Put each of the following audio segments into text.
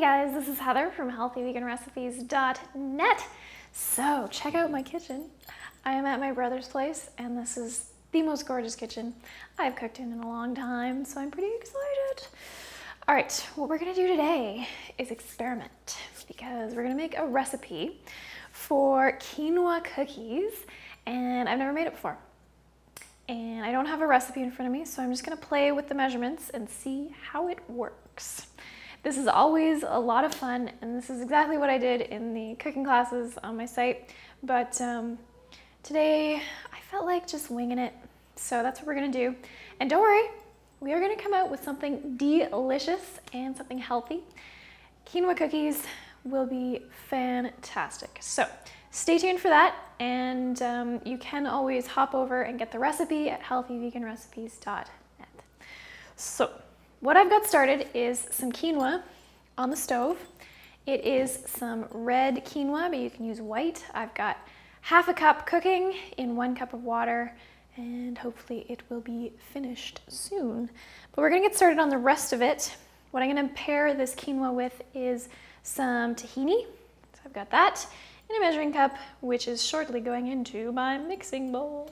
Hey guys, this is Heather from healthyveganrecipes.net. So check out my kitchen. I am at my brother's place and this is the most gorgeous kitchen I've cooked in a long time, so I'm pretty excited. All right, what we're gonna do today is experiment because we're gonna make a recipe for quinoa cookies and I've never made it before. And I don't have a recipe in front of me, so I'm just gonna play with the measurements and see how it works. This is always a lot of fun, and this is exactly what I did in the cooking classes on my site. But today I felt like just winging it, so that's what we're gonna do. And don't worry, we are gonna come out with something delicious and something healthy. Quinoa cookies will be fantastic. So stay tuned for that, and you can always hop over and get the recipe at healthyveganrecipes.net. So what I've got started is some quinoa on the stove. It is some red quinoa, but you can use white. I've got half a cup cooking in 1 cup of water, and hopefully it will be finished soon. But we're gonna get started on the rest of it. What I'm gonna pair this quinoa with is some tahini. So I've got that in a measuring cup, which is shortly going into my mixing bowl.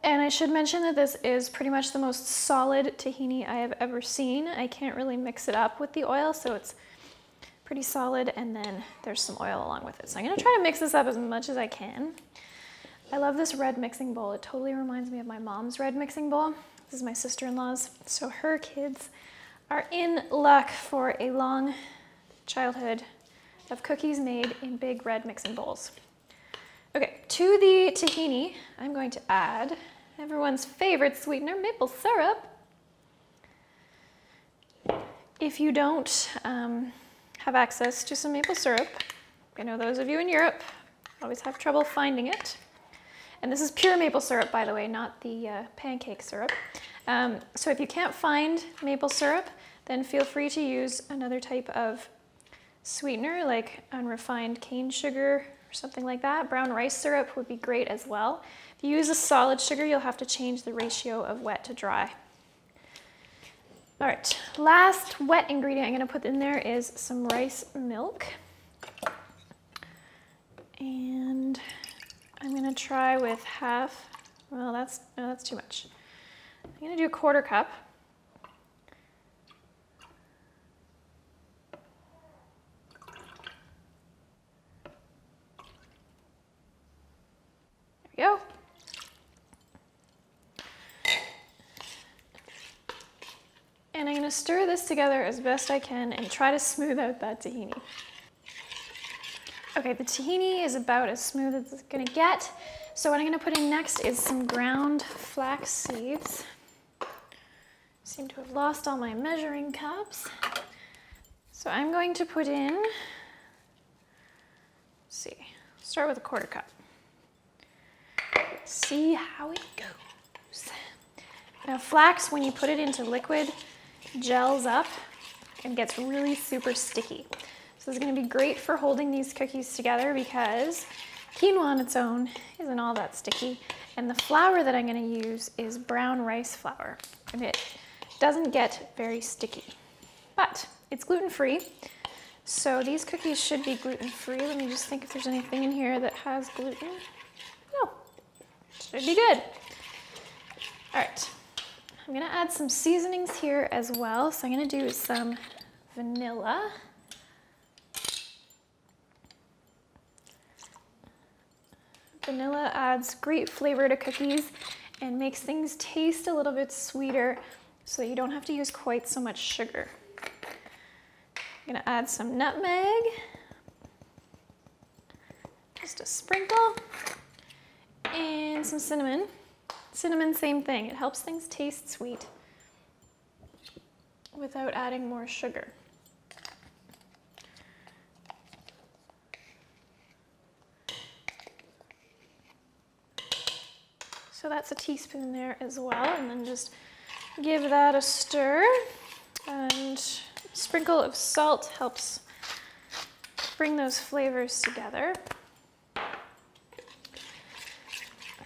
And I should mention that this is pretty much the most solid tahini I have ever seen. I can't really mix it up with the oil, so it's pretty solid, and then there's some oil along with it. So I'm gonna try to mix this up as much as I can. I love this red mixing bowl. It totally reminds me of my mom's red mixing bowl. This is my sister-in-law's. So her kids are in luck for a long childhood of cookies made in big red mixing bowls. Okay, to the tahini, I'm going to add everyone's favorite sweetener, maple syrup. If you don't have access to some maple syrup, I know those of you in Europe always have trouble finding it. And this is pure maple syrup, by the way, not the pancake syrup. So if you can't find maple syrup, then feel free to use another type of sweetener like unrefined cane sugar or something like that. Brown rice syrup would be great as well. If you use a solid sugar, you'll have to change the ratio of wet to dry. All right, last wet ingredient I'm gonna put in there is some rice milk. And I'm gonna try with half, well, no, that's too much. I'm gonna do a 1/4 cup. Go. And I'm going to stir this together as best I can and try to smooth out that tahini. Okay, the tahini is about as smooth as it's going to get. So what I'm going to put in next is some ground flax seeds. Seem to have lost all my measuring cups. So I'm going to put in, let's see, start with a 1/4 cup. See how it goes. Now flax, when you put it into liquid, gels up and gets really super sticky. So this is gonna be great for holding these cookies together because quinoa on its own isn't all that sticky. And the flour that I'm gonna use is brown rice flour. And it doesn't get very sticky, but it's gluten-free. So these cookies should be gluten-free. Let me just think if there's anything in here that has gluten. No. Should be good. All right, I'm gonna add some seasonings here as well. So I'm gonna do some vanilla. Vanilla adds great flavor to cookies and makes things taste a little bit sweeter so that you don't have to use quite so much sugar. I'm gonna add some nutmeg, just a sprinkle. And some cinnamon. Cinnamon, same thing. It helps things taste sweet without adding more sugar. So that's a teaspoon there as well. And then just give that a stir. And a sprinkle of salt helps bring those flavors together.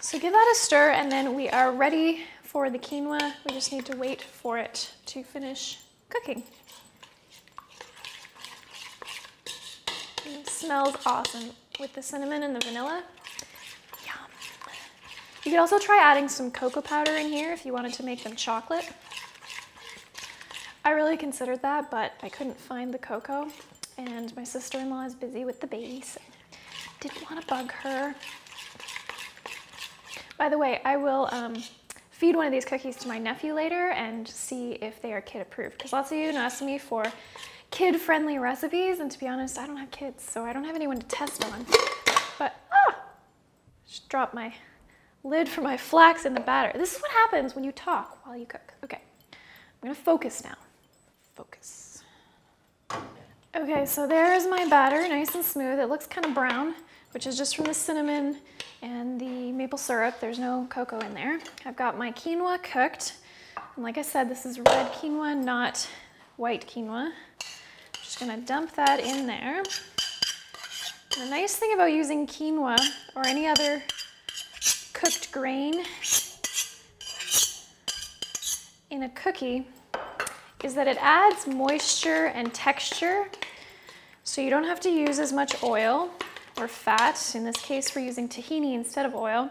So give that a stir, and then we are ready for the quinoa, we just need to wait for it to finish cooking. It smells awesome with the cinnamon and the vanilla. Yum. You could also try adding some cocoa powder in here if you wanted to make them chocolate. I really considered that, but I couldn't find the cocoa, and my sister-in-law is busy with the baby, so didn't want to bug her. By the way, I will feed one of these cookies to my nephew later and see if they are kid approved, because lots of you asked me for kid-friendly recipes, and to be honest, I don't have kids, so I don't have anyone to test on. But, just dropped my lid for my flax in the batter. This is what happens when you talk while you cook. Okay, I'm gonna focus now. Focus. Okay, so there's my batter, nice and smooth. It looks kind of brown, which is just from the cinnamon and the maple syrup. There's no cocoa in there. I've got my quinoa cooked. And like I said, this is red quinoa, not white quinoa. Just gonna dump that in there. And the nice thing about using quinoa or any other cooked grain in a cookie is that it adds moisture and texture, so you don't have to use as much oil or fat. In this case, we're using tahini instead of oil.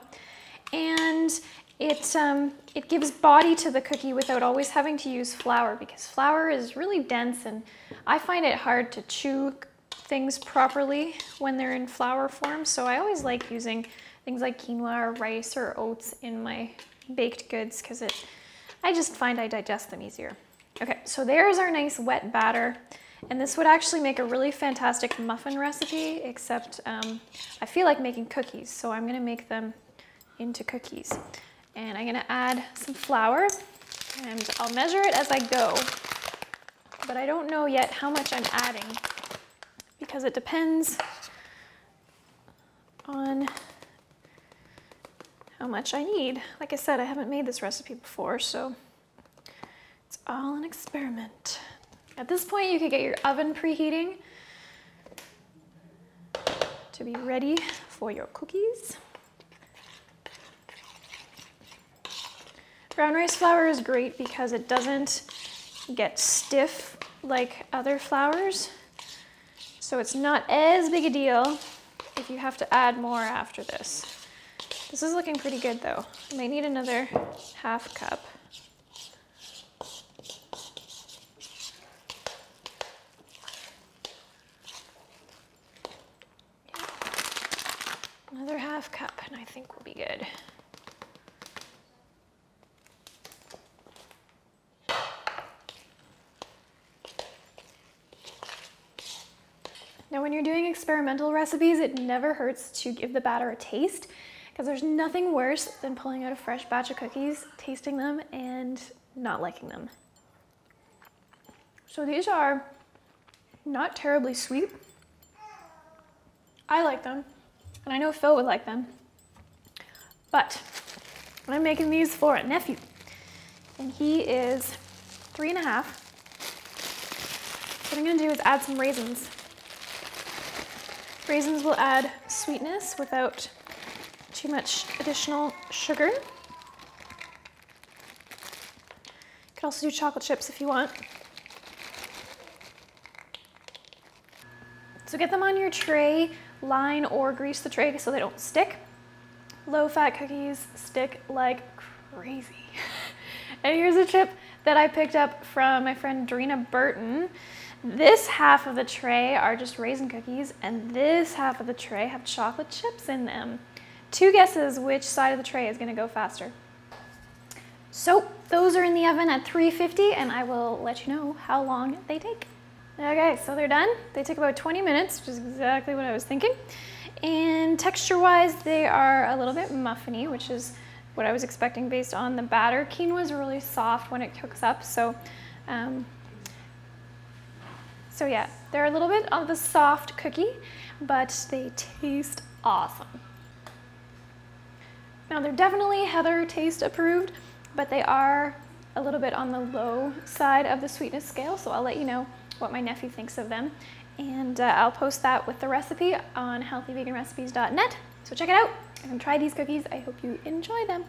And it gives body to the cookie without always having to use flour, because flour is really dense and I find it hard to chew things properly when they're in flour form. So I always like using things like quinoa or rice or oats in my baked goods because I just find I digest them easier. Okay, so there's our nice wet batter. And this would actually make a really fantastic muffin recipe, except I feel like making cookies, so I'm gonna make them into cookies. And I'm gonna add some flour, and I'll measure it as I go, but I don't know yet how much I'm adding because it depends on how much I need. Like I said, I haven't made this recipe before, so it's all an experiment. At this point, you could get your oven preheating to be ready for your cookies. Brown rice flour is great because it doesn't get stiff like other flours, so it's not as big a deal if you have to add more after this. This is looking pretty good though. I might need another half cup. Another half cup, and I think we'll be good. Now, when you're doing experimental recipes, it never hurts to give the batter a taste, because there's nothing worse than pulling out a fresh batch of cookies, tasting them, and not liking them. So these are not terribly sweet. I like them. And I know Phil would like them, but I'm making these for a nephew, and he is 3.5. What I'm gonna do is add some raisins. Raisins will add sweetness without too much additional sugar. You could also do chocolate chips if you want. So get them on your tray, line or grease the tray so they don't stick. Low-fat cookies stick like crazy. And here's a tip that I picked up from my friend Dorina Burton. This half of the tray are just raisin cookies, and this half of the tray have chocolate chips in them. Two guesses which side of the tray is gonna go faster. So those are in the oven at 350, and I will let you know how long they take. Okay, so they're done. They took about 20 minutes, which is exactly what I was thinking. And texture-wise, they are a little bit muffiny, which is what I was expecting based on the batter. Quinoa is really soft when it cooks up, so yeah, they're a little bit of a soft cookie, but they taste awesome. Now, they're definitely Heather taste approved, but they are a little bit on the low side of the sweetness scale, so I'll let you know what my nephew thinks of them, and I'll post that with the recipe on healthyveganrecipes.net, so check it out and try these cookies. I hope you enjoy them.